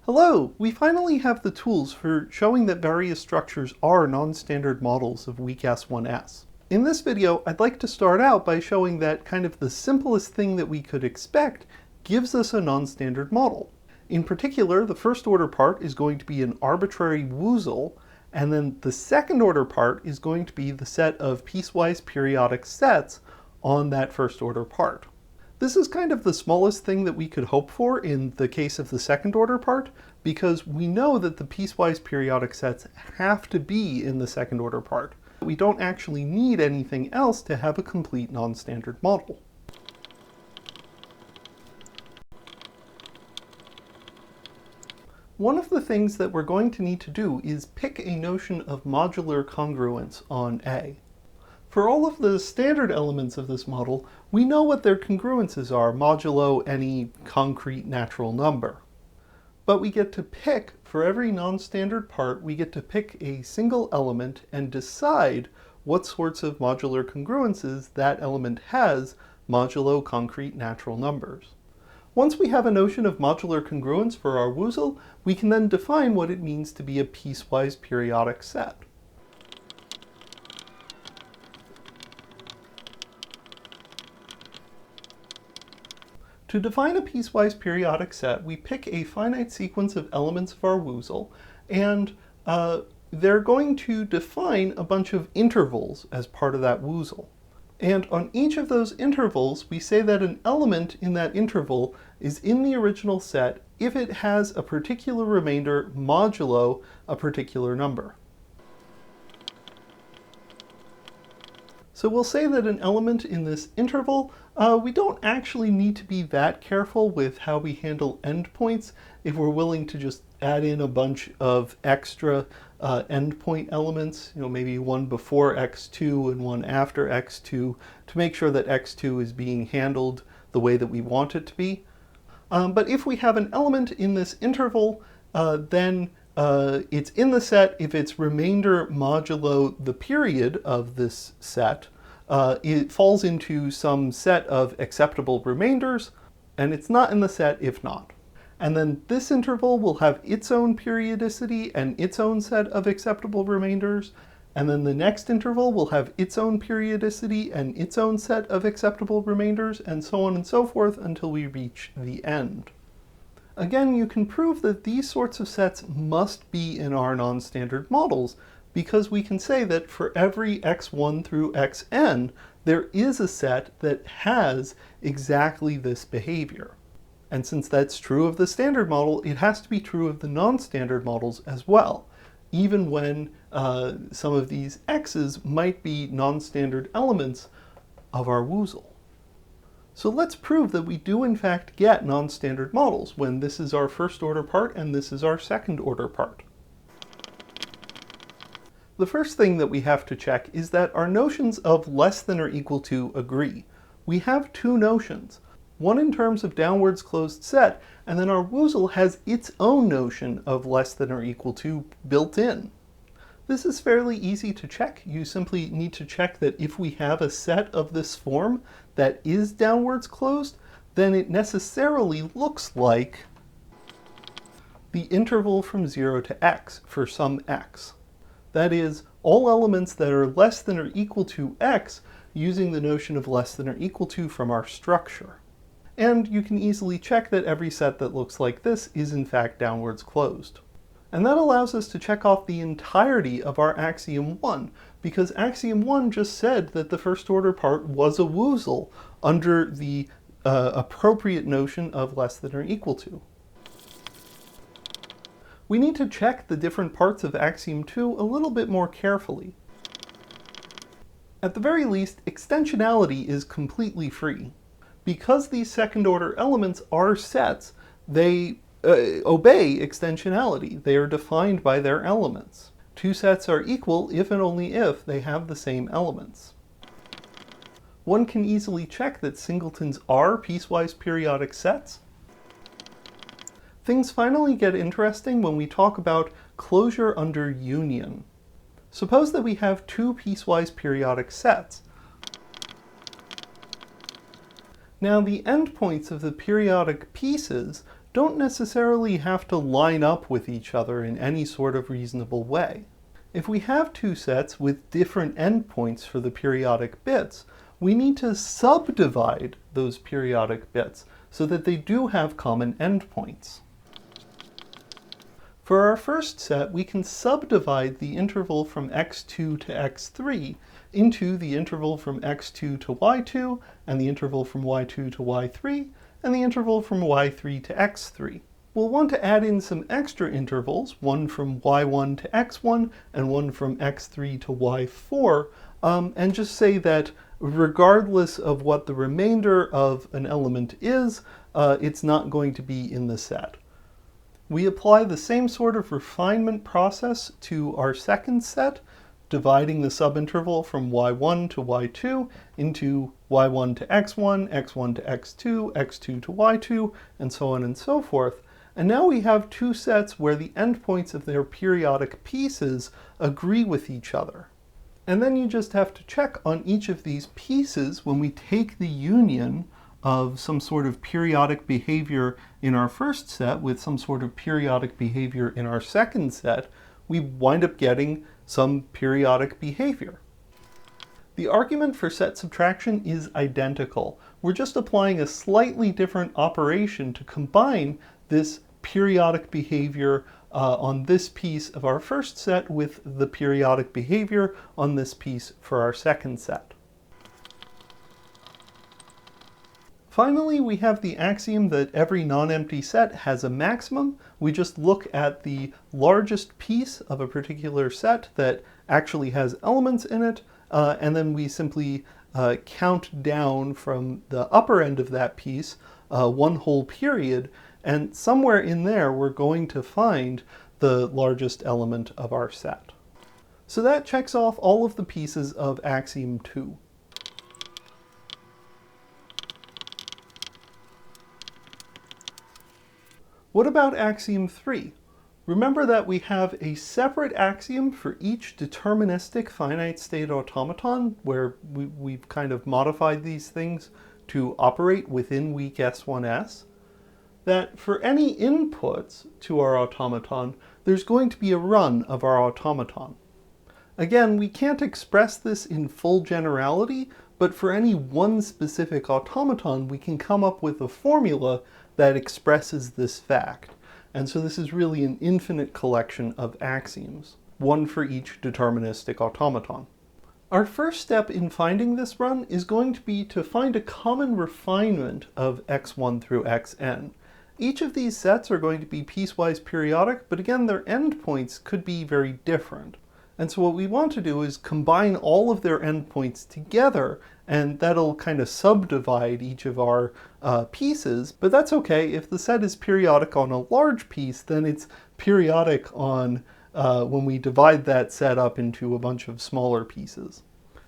Hello! We finally have the tools for showing that various structures are non-standard models of WS1S. In this video, I'd like to start out by showing that kind of the simplest thing that we could expect gives us a non-standard model. In particular, the first order part is going to be an arbitrary woozle, and then the second order part is going to be the set of piecewise periodic sets on that first order part. This is kind of the smallest thing that we could hope for in the case of the second order part, because we know that the piecewise periodic sets have to be in the second order part. We don't actually need anything else to have a complete non-standard model. One of the things that we're going to need to do is pick a notion of modular congruence on A. For all of the standard elements of this model, we know what their congruences are modulo any concrete natural number. But we get to pick, for every non-standard part, we get to pick a single element and decide what sorts of modular congruences that element has modulo concrete natural numbers. Once we have a notion of modular congruence for our woozle, we can then define what it means to be a piecewise periodic set. To define a piecewise periodic set, we pick a finite sequence of elements of our woozle, and they're going to define a bunch of intervals as part of that woozle. And on each of those intervals, we say that an element in that interval is in the original set if it has a particular remainder modulo a particular number. So we'll say that an element in this interval, we don't actually need to be that careful with how we handle endpoints if we're willing to just add in a bunch of extra endpoint elements, maybe one before x2 and one after x2 to make sure that x2 is being handled the way that we want it to be. But if we have an element in this interval, then it's in the set if its remainder modulo the period of this set. It falls into some set of acceptable remainders, and it's not in the set if not. And then this interval will have its own periodicity and its own set of acceptable remainders, and then the next interval will have its own periodicity and its own set of acceptable remainders, and so on and so forth until we reach the end. Again, you can prove that these sorts of sets must be in our non-standard models, because we can say that for every x1 through xn, there is a set that has exactly this behavior. And since that's true of the standard model, it has to be true of the non-standard models as well, even when some of these x's might be non-standard elements of our woozle. So let's prove that we do in fact get non-standard models when this is our first order part and this is our second order part. The first thing that we have to check is that our notions of less than or equal to agree. We have two notions, one in terms of downwards closed set, and then our woozle has its own notion of less than or equal to built in. This is fairly easy to check. You simply need to check that if we have a set of this form that is downwards closed, then it necessarily looks like the interval from 0 to x for some x. That is, all elements that are less than or equal to x using the notion of less than or equal to from our structure. And you can easily check that every set that looks like this is in fact downwards closed. And that allows us to check off the entirety of our axiom 1, because axiom 1 just said that the first order part was a woozle under the appropriate notion of less than or equal to. We need to check the different parts of axiom 2 a little bit more carefully. At the very least, extensionality is completely free. Because these second order elements are sets, they obey extensionality. They are defined by their elements. Two sets are equal if and only if they have the same elements. One can easily check that singletons are piecewise periodic sets. Things finally get interesting when we talk about closure under union. Suppose that we have two piecewise periodic sets. Now the endpoints of the periodic pieces don't necessarily have to line up with each other in any sort of reasonable way. If we have two sets with different endpoints for the periodic bits, we need to subdivide those periodic bits so that they do have common endpoints. For our first set, we can subdivide the interval from x2 to x3 into the interval from x2 to y2, and the interval from y2 to y3, and the interval from y3 to x3. We'll want to add in some extra intervals, one from y1 to x1 and one from x3 to y4, and just say that regardless of what the remainder of an element is, it's not going to be in the set. We apply the same sort of refinement process to our second set, dividing the subinterval from y1 to y2 into y1 to x1, x1 to x2, x2 to y2, and so on and so forth. And now we have two sets where the endpoints of their periodic pieces agree with each other. And then you just have to check on each of these pieces when we take the union of some sort of periodic behavior in our first set with some sort of periodic behavior in our second set, we wind up getting some periodic behavior. The argument for set subtraction is identical. We're just applying a slightly different operation to combine this periodic behavior on this piece of our first set with the periodic behavior on this piece for our second set. Finally, we have the axiom that every non-empty set has a maximum. We just look at the largest piece of a particular set that actually has elements in it, and then we simply count down from the upper end of that piece one whole period, and somewhere in there we're going to find the largest element of our set. So that checks off all of the pieces of axiom 2. What about axiom 3? Remember that we have a separate axiom for each deterministic finite state automaton, where we've kind of modified these things to operate within weak S1S, that for any inputs to our automaton, there's going to be a run of our automaton. Again, we can't express this in full generality, but for any one specific automaton, we can come up with a formula that expresses this fact. And so this is really an infinite collection of axioms, one for each deterministic automaton. Our first step in finding this run is going to be to find a common refinement of x1 through xn. Each of these sets are going to be piecewise periodic, but again, their endpoints could be very different. And so what we want to do is combine all of their endpoints together, and that'll kind of subdivide each of our pieces, but that's okay. If the set is periodic on a large piece, then it's periodic on when we divide that set up into a bunch of smaller pieces.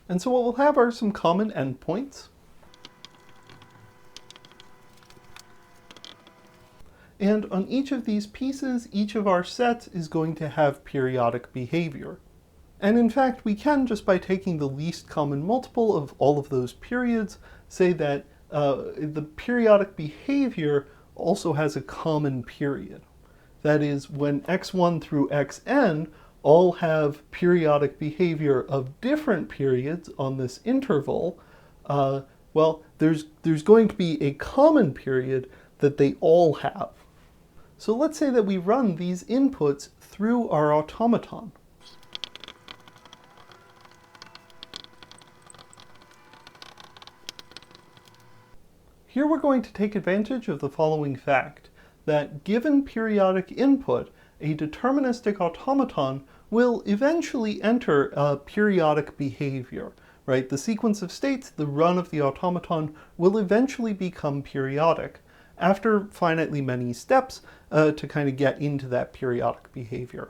And so what we'll have are some common endpoints. And on each of these pieces, each of our sets is going to have periodic behavior. And in fact, we can, just by taking the least common multiple of all of those periods, say that the periodic behavior also has a common period. That is, when x1 through xn all have periodic behavior of different periods on this interval, well, there's going to be a common period that they all have. So let's say that we run these inputs through our automaton. Here we're going to take advantage of the following fact, that given periodic input, a deterministic automaton will eventually enter a periodic behavior, right? The sequence of states, the run of the automaton, will eventually become periodic after finitely many steps to kind of get into that periodic behavior.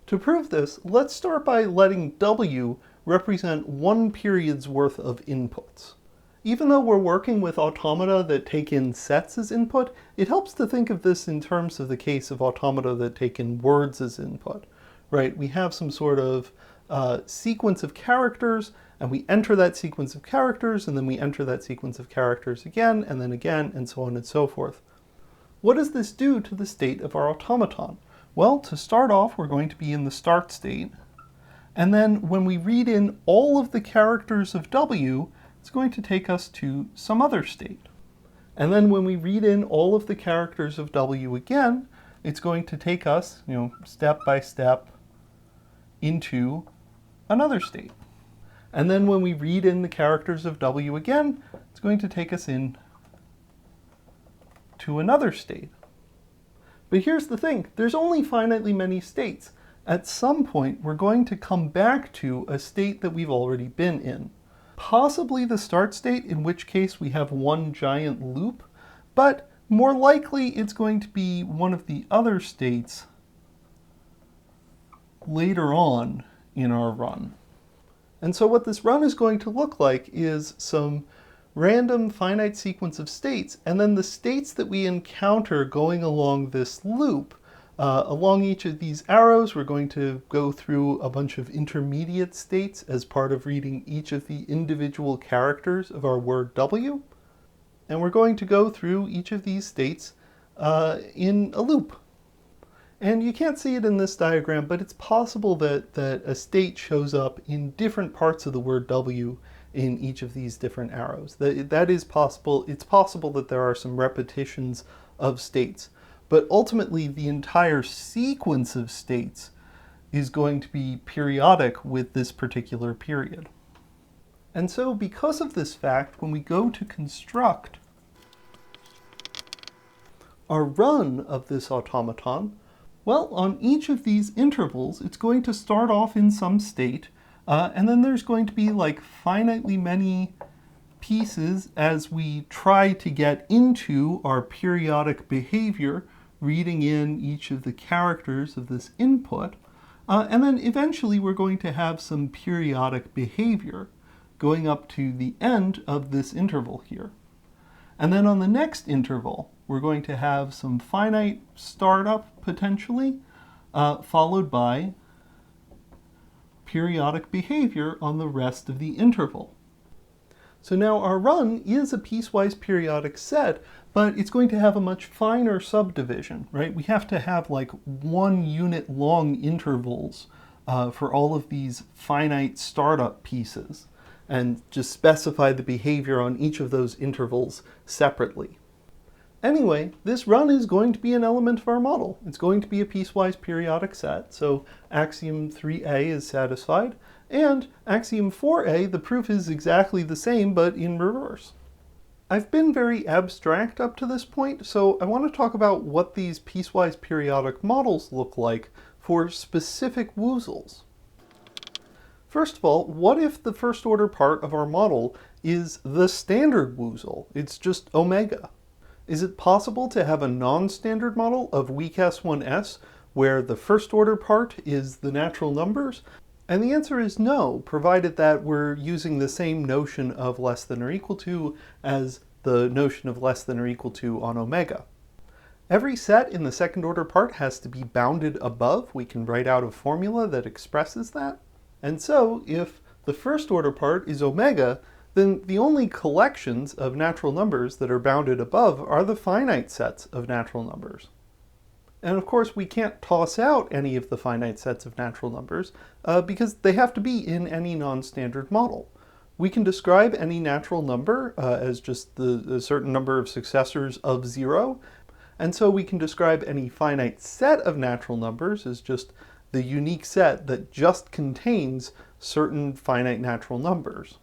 To prove this, let's start by letting W represent one period's worth of inputs. Even though we're working with automata that take in sets as input, it helps to think of this in terms of the case of automata that take in words as input, right? We have some sort of sequence of characters, and we enter that sequence of characters, and then we enter that sequence of characters again, and so on and so forth. What does this do to the state of our automaton? Well, to start off, we're going to be in the start state, and then when we read in all of the characters of W, it's going to take us to some other state. And then when we read in all of the characters of W again, it's going to take us, step by step into another state. And then when we read in the characters of W again, it's going to take us in to another state. But here's the thing, there's only finitely many states. At some point, we're going to come back to a state that we've already been in. Possibly the start state, in which case we have one giant loop, but more likely it's going to be one of the other states later on in our run. And so what this run is going to look like is some random finite sequence of states, and then the states that we encounter going along this loop. Along each of these arrows, we're going to go through a bunch of intermediate states as part of reading each of the individual characters of our word W. And we're going to go through each of these states in a loop. And you can't see it in this diagram, but it's possible that a state shows up in different parts of the word W in each of these different arrows. That is possible. It's possible that there are some repetitions of states. But ultimately, the entire sequence of states is going to be periodic with this particular period. And so because of this fact, when we go to construct our run of this automaton, well, on each of these intervals, it's going to start off in some state, and then there's going to be like finitely many pieces as we try to get into our periodic behavior, reading in each of the characters of this input, and then eventually we're going to have some periodic behavior going up to the end of this interval here. And then on the next interval, we're going to have some finite startup potentially, followed by periodic behavior on the rest of the interval. So now our run is a piecewise periodic set, but it's going to have a much finer subdivision, right? We have to have like 1 unit long intervals for all of these finite startup pieces, and just specify the behavior on each of those intervals separately. Anyway, this run is going to be an element of our model. It's going to be a piecewise periodic set, so axiom 3a is satisfied, and axiom 4a, the proof is exactly the same, but in reverse. I've been very abstract up to this point, so I want to talk about what these piecewise periodic models look like for specific woozles. First of all, what if the first order part of our model is the standard woozle? It's just omega. Is it possible to have a non-standard model of WS1S where the first order part is the natural numbers? And the answer is no, provided that we're using the same notion of less than or equal to as the notion of less than or equal to on omega. Every set in the second order part has to be bounded above. We can write out a formula that expresses that. And so if the first order part is omega, then the only collections of natural numbers that are bounded above are the finite sets of natural numbers. And of course, we can't toss out any of the finite sets of natural numbers because they have to be in any non-standard model. We can describe any natural number as just a certain number of successors of 0. And so we can describe any finite set of natural numbers as just the unique set that just contains certain finite natural numbers.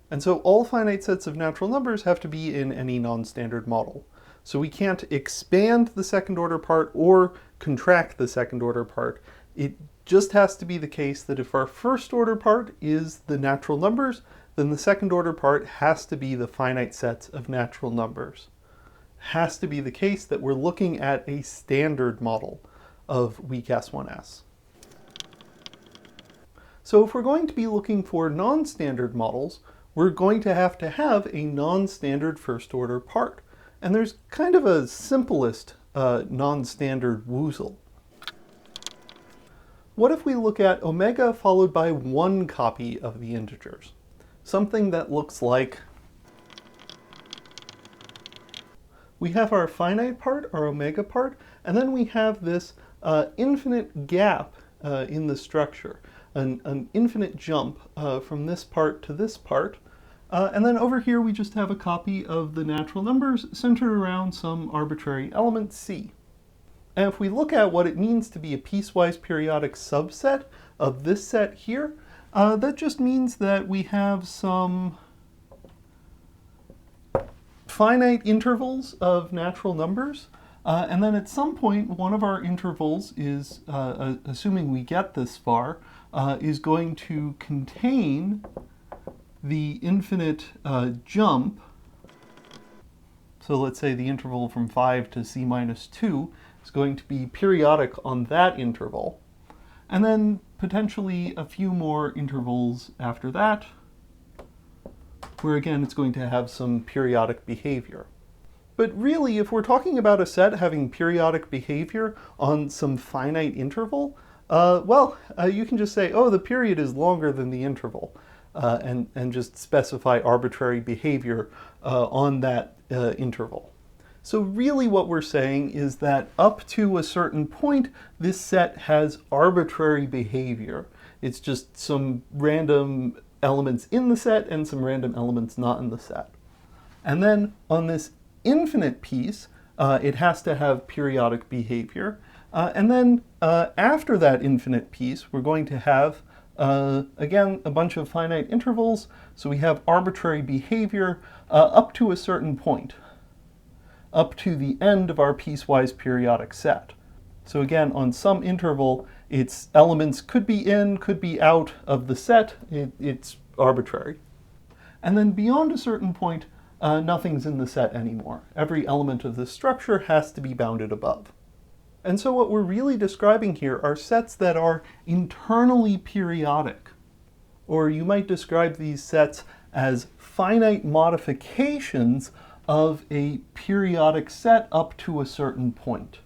And so all finite sets of natural numbers have to be in any non-standard model. So we can't expand the second order part or contract the second order part. It just has to be the case that if our first order part is the natural numbers, then the second order part has to be the finite sets of natural numbers. It has to be the case that we're looking at a standard model of WS1S. So if we're going to be looking for non-standard models, we're going to have a non-standard first order part. And there's kind of a simplest non-standard woozle. What if we look at omega followed by 1 copy of the integers? something that looks like we have our finite part, our omega part, and then we have this infinite gap in the structure, an infinite jump from this part to this part. And then over here we just have a copy of the natural numbers centered around some arbitrary element C. And if we look at what it means to be a piecewise periodic subset of this set here, that just means that we have some finite intervals of natural numbers, and then at some point one of our intervals is, assuming we get this far, is going to contain the infinite jump. So let's say the interval from 5 to c minus 2 is going to be periodic on that interval. And then potentially a few more intervals after that, where again it's going to have some periodic behavior. But really, if we're talking about a set having periodic behavior on some finite interval, you can just say, oh, the period is longer than the interval, and just specify arbitrary behavior on that interval. So really what we're saying is that up to a certain point, this set has arbitrary behavior. It's just some random elements in the set and some random elements not in the set. And then on this infinite piece, it has to have periodic behavior. And then after that infinite piece, we're going to have, again, a bunch of finite intervals. So we have arbitrary behavior up to a certain point, up to the end of our piecewise periodic set. So again, on some interval, its elements could be in, could be out of the set. It's arbitrary. And then beyond a certain point, nothing's in the set anymore. Every element of this structure has to be bounded above. And so what we're really describing here are sets that are internally periodic. Or you might describe these sets as finite modifications of a periodic set up to a certain point.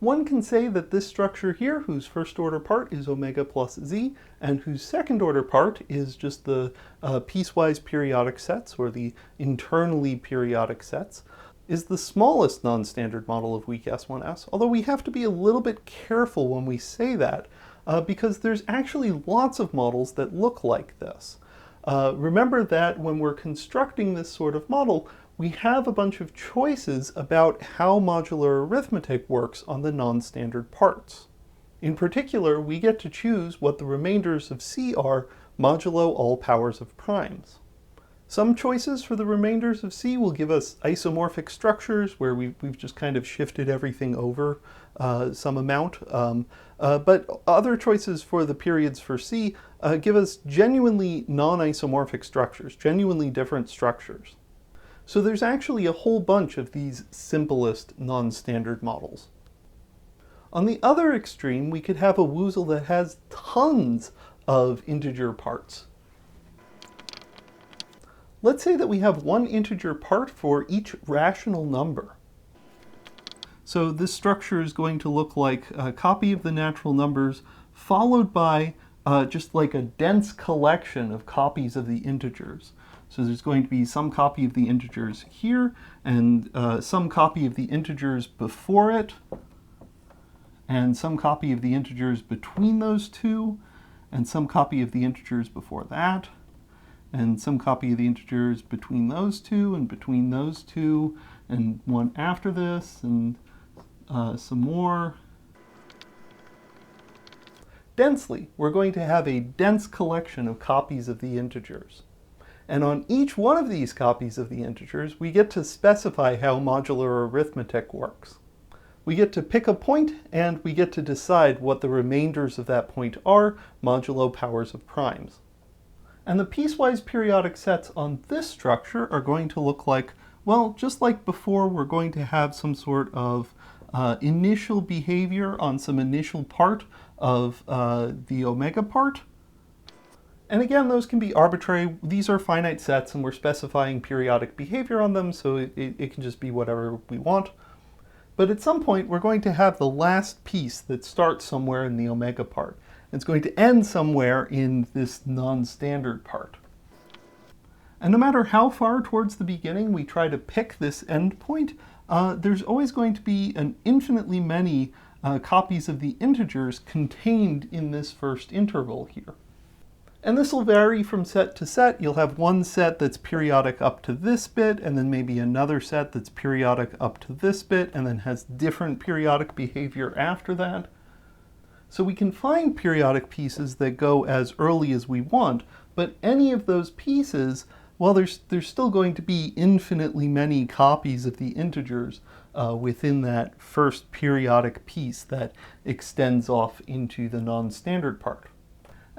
One can say that this structure here, whose first order part is omega plus z, and whose second order part is just the piecewise periodic sets, or the internally periodic sets, is the smallest non-standard model of weak S1S, although we have to be a little bit careful when we say that, because there's actually lots of models that look like this. Remember that when we're constructing this sort of model, we have a bunch of choices about how modular arithmetic works on the non-standard parts. In particular, we get to choose what the remainders of C are modulo all powers of primes. Some choices for the remainders of C will give us isomorphic structures where we've just kind of shifted everything over some amount. But other choices for the periods for C give us genuinely non-isomorphic structures, genuinely different structures. So there's actually a whole bunch of these simplest non-standard models. On the other extreme, we could have a woozle that has tons of integer parts. Let's say that we have one integer part for each rational number. So this structure is going to look like a copy of the natural numbers followed by just like a dense collection of copies of the integers. So there's going to be some copy of the integers here, and some copy of the integers before it, and some copy of the integers between those two, and some copy of the integers before that, and some copy of the integers between those two, and between those two, and one after this, and some more. Densely, we're going to have a dense collection of copies of the integers. And on each one of these copies of the integers, we get to specify how modular arithmetic works. We get to pick a point, and we get to decide what the remainders of that point are, modulo powers of primes. And the piecewise periodic sets on this structure are going to look like, well, just like before, we're going to have some sort of initial behavior on some initial part of the omega part. And again, those can be arbitrary. These are finite sets, and we're specifying periodic behavior on them, so it can just be whatever we want. But at some point, we're going to have the last piece that starts somewhere in the omega part. It's going to end somewhere in this non-standard part. And no matter how far towards the beginning we try to pick this endpoint, there's always going to be an infinitely many copies of the integers contained in this first interval here. And this will vary from set to set. You'll have one set that's periodic up to this bit, and then maybe another set that's periodic up to this bit, and then has different periodic behavior after that. So we can find periodic pieces that go as early as we want, but any of those pieces, well, there's still going to be infinitely many copies of the integers within that first periodic piece that extends off into the non-standard part.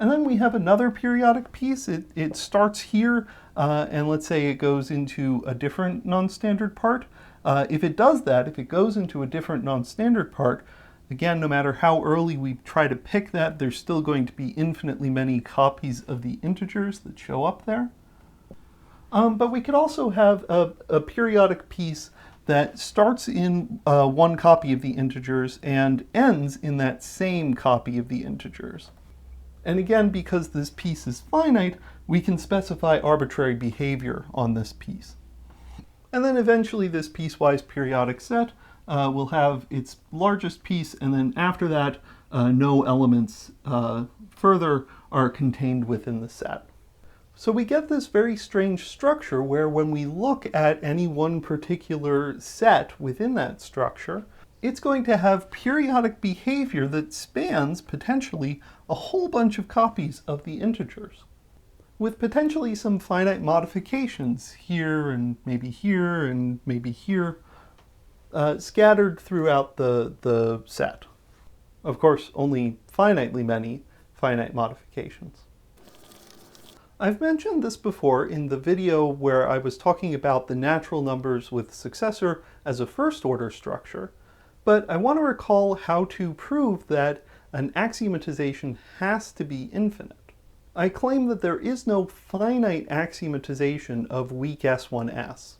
And then we have another periodic piece. It starts here, and let's say it goes into a different non-standard part. If it does that, if it goes into a different non-standard part, again, no matter how early we try to pick that, there's still going to be infinitely many copies of the integers that show up there. But we could also have a periodic piece that starts in one copy of the integers and ends in that same copy of the integers. And again, because this piece is finite, we can specify arbitrary behavior on this piece. And then eventually this piecewise periodic set will have its largest piece, and then after that, no elements further are contained within the set. So we get this very strange structure where when we look at any one particular set within that structure, it's going to have periodic behavior that spans potentially a whole bunch of copies of the integers, with potentially some finite modifications here and maybe here and maybe here, scattered throughout the set. Of course, only finitely many finite modifications. I've mentioned this before in the video where I was talking about the natural numbers with successor as a first-order structure, but I want to recall how to prove that an axiomatization has to be infinite. I claim that there is no finite axiomatization of weak S1S,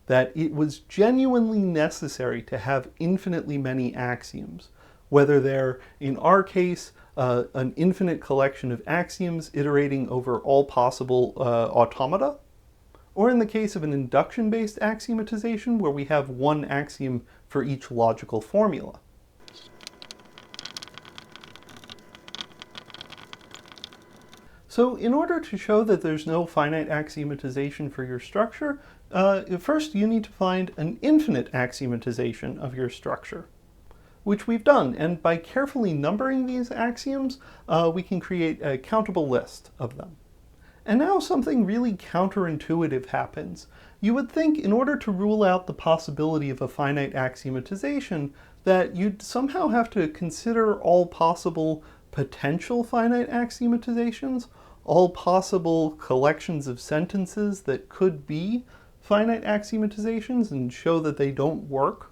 that it was genuinely necessary to have infinitely many axioms, whether they're, in our case, an infinite collection of axioms iterating over all possible automata, or in the case of an induction-based axiomatization where we have one axiom for each logical formula. So in order to show that there's no finite axiomatization for your structure, first you need to find an infinite axiomatization of your structure, which we've done. And by carefully numbering these axioms, we can create a countable list of them. And now something really counterintuitive happens. You would think in order to rule out the possibility of a finite axiomatization that you'd somehow have to consider all possible potential finite axiomatizations, all possible collections of sentences that could be finite axiomatizations and show that they don't work.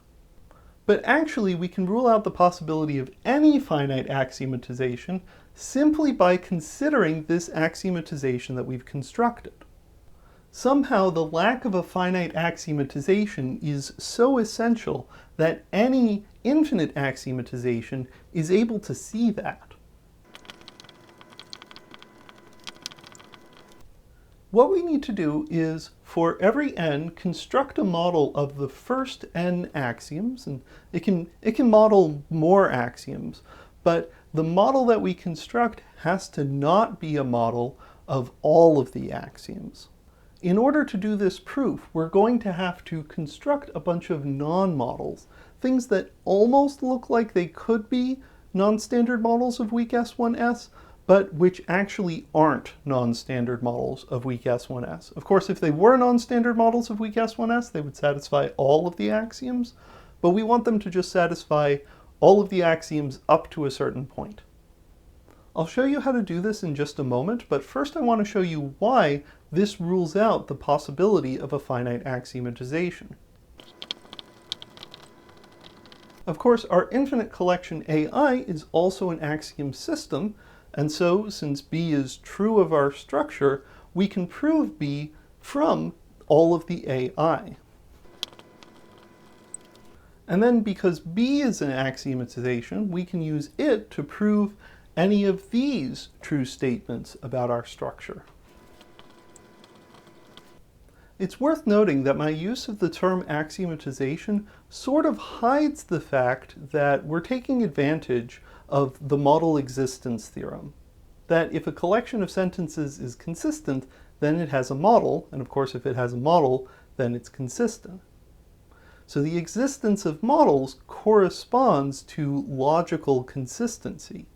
But actually, we can rule out the possibility of any finite axiomatization simply by considering this axiomatization that we've constructed. Somehow, the lack of a finite axiomatization is so essential that any infinite axiomatization is able to see that. What we need to do is, for every n, construct a model of the first n axioms, and it can model more axioms, but the model that we construct has to not be a model of all of the axioms. In order to do this proof, we're going to have to construct a bunch of non-models, things that almost look like they could be non-standard models of weak S1S, but which actually aren't non-standard models of weak S1S. Of course, if they were non-standard models of weak S1S, they would satisfy all of the axioms, but we want them to just satisfy all of the axioms up to a certain point. I'll show you how to do this in just a moment, but first I want to show you why this rules out the possibility of a finite axiomatization. Of course, our infinite collection AI is also an axiom system, and so, since B is true of our structure, we can prove B from all of the AI. And then, because B is an axiomatization, we can use it to prove any of these true statements about our structure. It's worth noting that my use of the term axiomatization sort of hides the fact that we're taking advantage of the model existence theorem. That if a collection of sentences is consistent, then it has a model, and of course if it has a model, then it's consistent. So the existence of models corresponds to logical consistency.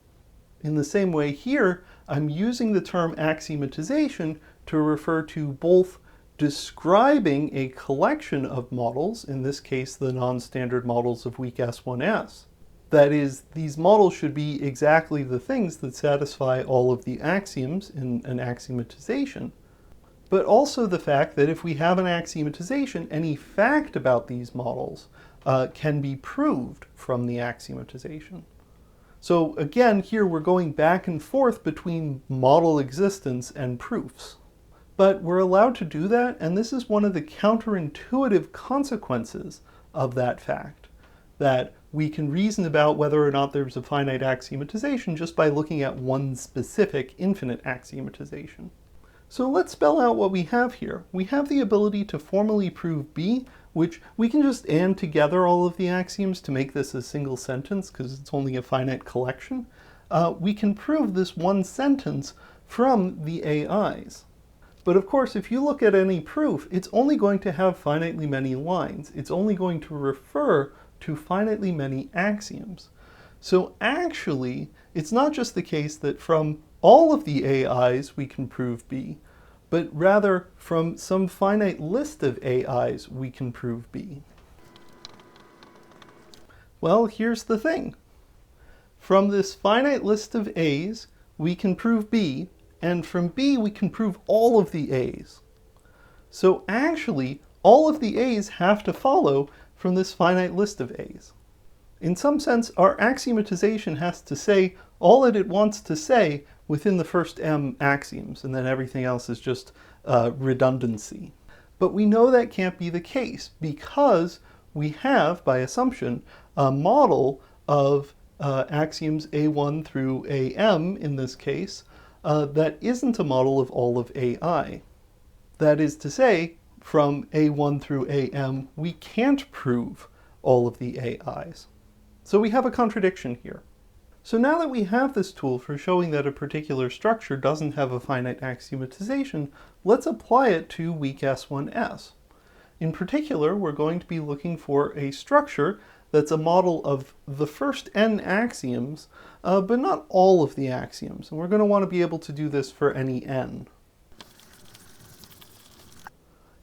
In the same way here, I'm using the term axiomatization to refer to both describing a collection of models, in this case the non-standard models of weak S1S. That is, these models should be exactly the things that satisfy all of the axioms in an axiomatization, but also the fact that if we have an axiomatization, any fact about these models can be proved from the axiomatization. So again, here we're going back and forth between model existence and proofs. But we're allowed to do that, and this is one of the counterintuitive consequences of that fact, that we can reason about whether or not there's a finite axiomatization just by looking at one specific infinite axiomatization. So let's spell out what we have here. We have the ability to formally prove B, which we can just and together all of the axioms to make this a single sentence because it's only a finite collection. We can prove this one sentence from the AIs. But of course, if you look at any proof, it's only going to have finitely many lines. It's only going to refer to finitely many axioms. So actually, it's not just the case that from all of the AIs we can prove B, but rather from some finite list of AIs we can prove B. Well, here's the thing. From this finite list of A's, we can prove B, and from B we can prove all of the A's. So actually, all of the A's have to follow from this finite list of A's. In some sense, our axiomatization has to say all that it wants to say within the first M axioms, and then everything else is just redundancy. But we know that can't be the case because we have, by assumption, a model of axioms A1 through AM, in this case, that isn't a model of all of AI. That is to say, from A1 through AM, we can't prove all of the AIs. So we have a contradiction here. So now that we have this tool for showing that a particular structure doesn't have a finite axiomatization, let's apply it to weak S1S. In particular, we're going to be looking for a structure that's a model of the first n axioms, but not all of the axioms. And we're going to want to be able to do this for any n.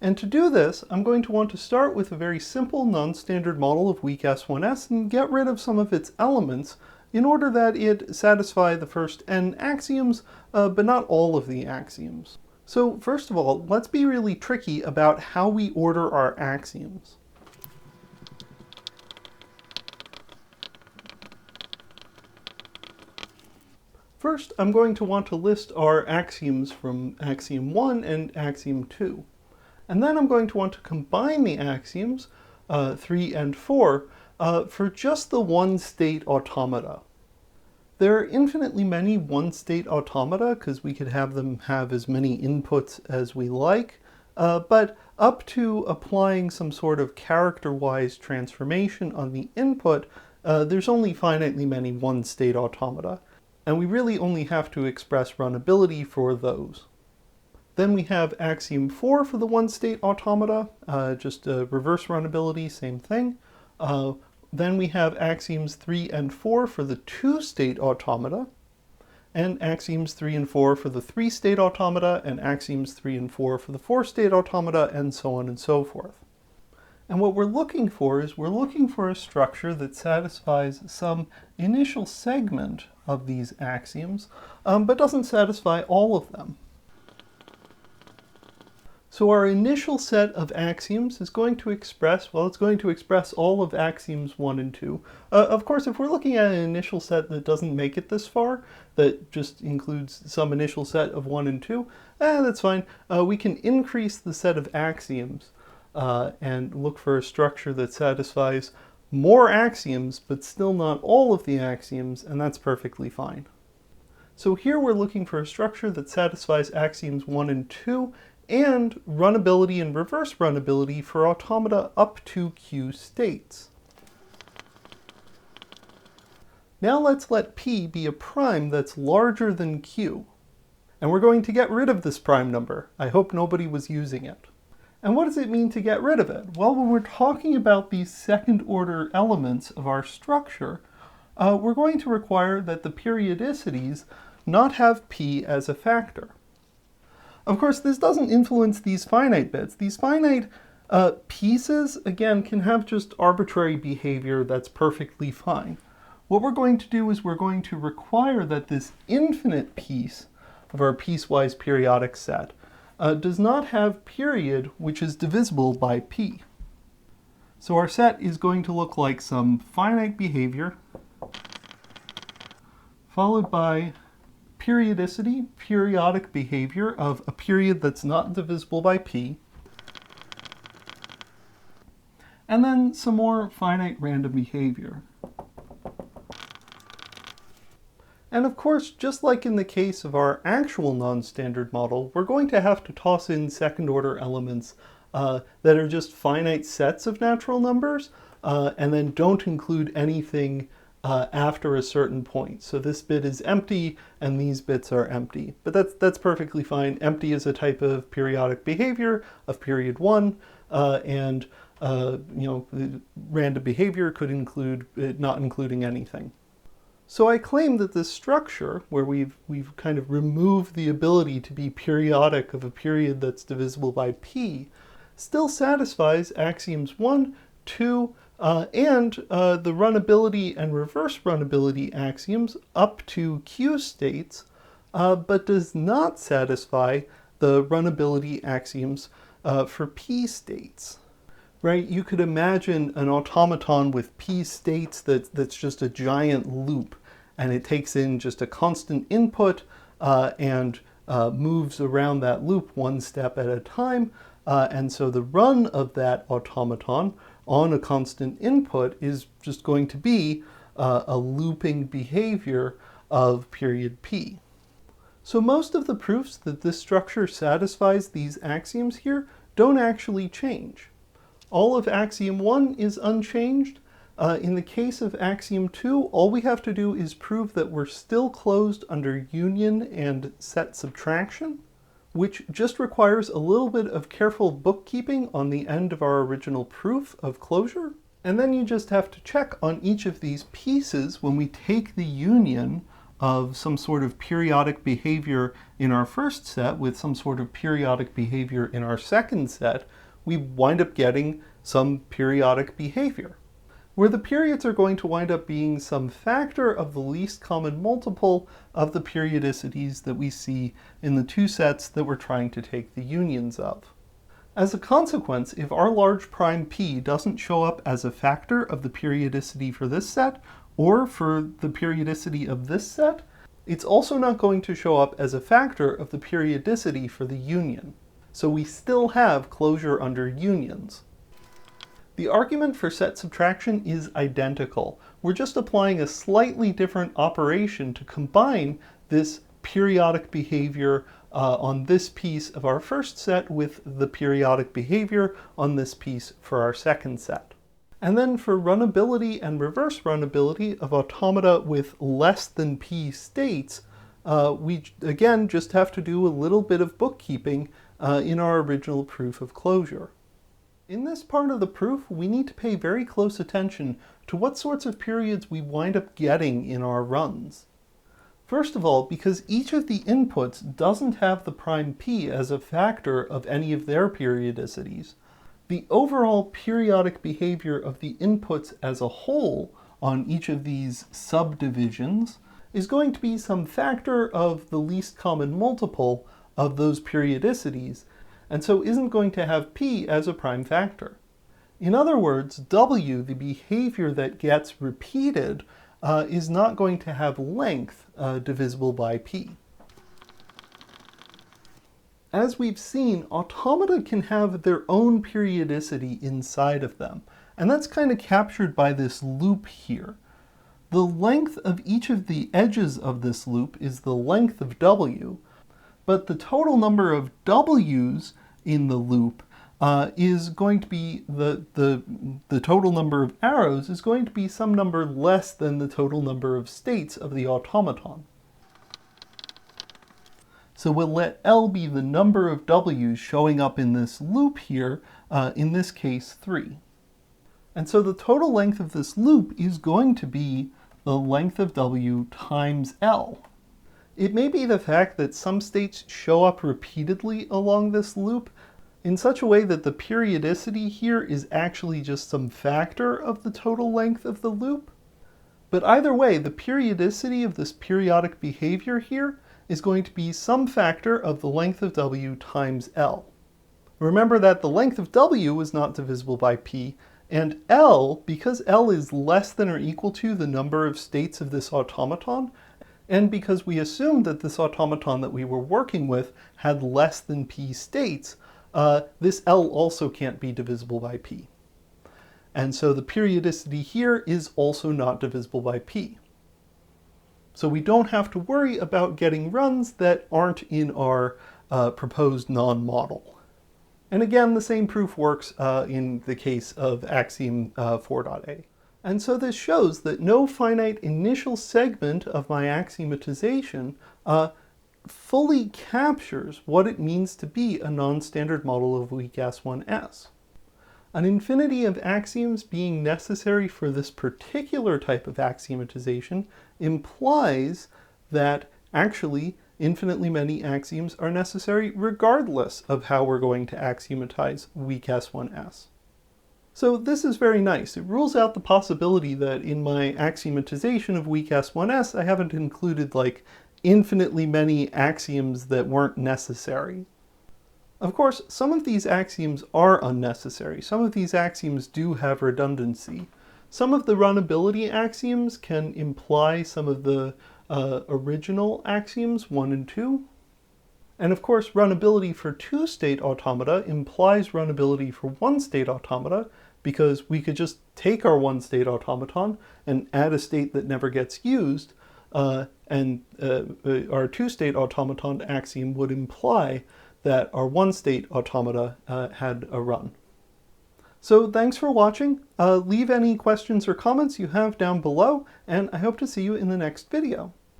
And to do this, I'm going to want to start with a very simple non-standard model of weak S1S and get rid of some of its elements in order that it satisfy the first n axioms, but not all of the axioms. So first of all, let's be really tricky about how we order our axioms. First, I'm going to want to list our axioms from axiom 1 and axiom 2. And then I'm going to want to combine the axioms, 3 and 4, for just the one-state automata. There are infinitely many one-state automata, because we could have them have as many inputs as we like, but up to applying some sort of character-wise transformation on the input, there's only finitely many one-state automata, and we really only have to express runnability for those. Then we have axiom 4 for the one-state automata, just reverse runnability, same thing. Then we have axioms 3 and 4 for the two-state automata, and axioms 3 and 4 for the three-state automata, and axioms 3 and 4 for the four-state automata, and so on and so forth. And what we're looking for is we're looking for a structure that satisfies some initial segment of these axioms, but doesn't satisfy all of them. So our initial set of axioms is going to express, well, it's going to express all of axioms 1 and 2. Of course, if we're looking at an initial set that doesn't make it this far, that just includes some initial set of 1 and 2, that's fine. We can increase the set of axioms and look for a structure that satisfies more axioms, but still not all of the axioms, and that's perfectly fine. So here we're looking for a structure that satisfies axioms 1 and 2, and runnability and reverse runnability for automata up to Q states. Now let's let P be a prime that's larger than Q. And we're going to get rid of this prime number. I hope nobody was using it. And what does it mean to get rid of it? Well, when we're talking about these second order elements of our structure, we're going to require that the periodicities not have P as a factor. Of course, this doesn't influence these finite bits. These finite pieces, again, can have just arbitrary behavior that's perfectly fine. What we're going to do is we're going to require that this infinite piece of our piecewise periodic set does not have period which is divisible by P. So our set is going to look like some finite behavior followed by periodicity, periodic behavior of a period that's not divisible by P, and then some more finite random behavior. And of course, just like in the case of our actual non-standard model, we're going to have to toss in second order elements that are just finite sets of natural numbers, and then don't include anything after a certain point. So this bit is empty and these bits are empty. But that's perfectly fine. Empty is a type of periodic behavior of period 1, and random behavior could include not including anything. So I claim that this structure, where we've kind of removed the ability to be periodic of a period that's divisible by P, still satisfies axioms 1, 2, and the runnability and reverse runnability axioms up to Q states, but does not satisfy the runnability axioms for P states. Right? You could imagine an automaton with P states that's just a giant loop, and it takes in just a constant input and moves around that loop one step at a time. And so the run of that automaton on a constant input is just going to be a looping behavior of period P. So most of the proofs that this structure satisfies these axioms here don't actually change. All of axiom 1 is unchanged. In the case of axiom 2, all we have to do is prove that we're still closed under union and set subtraction, which just requires a little bit of careful bookkeeping on the end of our original proof of closure. And then you just have to check on each of these pieces when we take the union of some sort of periodic behavior in our first set with some sort of periodic behavior in our second set, we wind up getting some periodic behavior, where the periods are going to wind up being some factor of the least common multiple of the periodicities that we see in the two sets that we're trying to take the unions of. As a consequence, if our large prime P doesn't show up as a factor of the periodicity for this set, or for the periodicity of this set, it's also not going to show up as a factor of the periodicity for the union. So we still have closure under unions. The argument for set subtraction is identical. We're just applying a slightly different operation to combine this periodic behavior on this piece of our first set with the periodic behavior on this piece for our second set. And then for runnability and reverse runnability of automata with less than P states, we again just have to do a little bit of bookkeeping in our original proof of closure. In this part of the proof, we need to pay very close attention to what sorts of periods we wind up getting in our runs. First of all, because each of the inputs doesn't have the prime P as a factor of any of their periodicities, the overall periodic behavior of the inputs as a whole on each of these subdivisions is going to be some factor of the least common multiple of those periodicities, and so isn't going to have P as a prime factor. In other words, W, the behavior that gets repeated, is not going to have length divisible by P. As we've seen, automata can have their own periodicity inside of them, and that's kind of captured by this loop here. The length of each of the edges of this loop is the length of W, but the total number of W's in the loop is going to be the total number of arrows is going to be some number less than the total number of states of the automaton. So we'll let L be the number of W's showing up in this loop here, in this case 3. And so the total length of this loop is going to be the length of W times L. It may be the fact that some states show up repeatedly along this loop in such a way that the periodicity here is actually just some factor of the total length of the loop. But either way, the periodicity of this periodic behavior here is going to be some factor of the length of W times L. Remember that the length of W is not divisible by P, and L, because L is less than or equal to the number of states of this automaton, and because we assumed that this automaton that we were working with had less than P states, this L also can't be divisible by P. And so the periodicity here is also not divisible by P. So we don't have to worry about getting runs that aren't in our proposed non-model. And again, the same proof works in the case of axiom 4.a. And so this shows that no finite initial segment of my axiomatization fully captures what it means to be a non-standard model of weak S1S. An infinity of axioms being necessary for this particular type of axiomatization implies that actually infinitely many axioms are necessary regardless of how we're going to axiomatize weak S1S. So this is very nice. It rules out the possibility that in my axiomatization of weak S1S I haven't included like infinitely many axioms that weren't necessary. Of course, some of these axioms are unnecessary. Some of these axioms do have redundancy. Some of the runnability axioms can imply some of the original axioms 1 and 2. And of course, runnability for two-state automata implies runnability for one-state automata, because we could just take our one-state automaton and add a state that never gets used, and our two-state automaton axiom would imply that our one-state automata had a run. So thanks for watching. Leave any questions or comments you have down below, and I hope to see you in the next video.